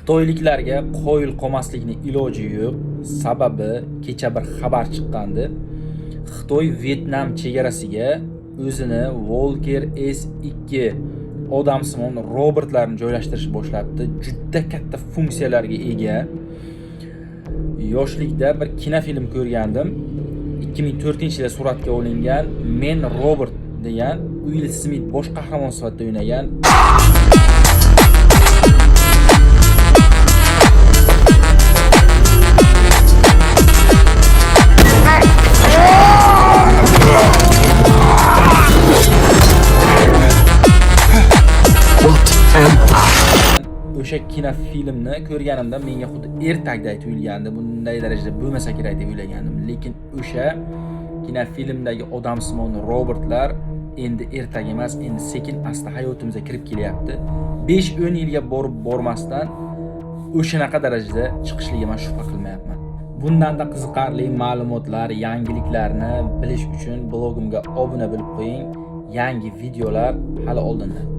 Xitoyliklarga qoyil qolmaslikni iloji yo'q. Sababi kecha bir xabar chiqqandi. Xitoy Vyetnam chegarasiga o'zini Walker S2 odamsimon robotlarni joylashtirish boshlabdi. Juda katta funksiyalarga ega. Yoshlikda bir kinofilm ko'rgandim. 2004-yilda suratga olingan Men Robot degan Will Smith bosh qahramon sifatida o'ynagan. O'sha kinofilmni ko'rganimda menga xuddi ertakday tuyulgandi. Bunday darajada bo'lmasa kerak deb o'ylagandim. Lekin o'sha kinofilmdagi odamsimon robotlar endi ertak emas, endi sekin asta hayotimizga kirib kelyapti. 5-10 yilga borib bormasdan o'shanaqa darajada chiqishligiga men shubha qilmayapman. Bundanda qiziqarli ma'lumotlar, yangiliklarni bilish uchun blogimga obuna bo'lib qo'ying. Yangi videolar hali oldinda.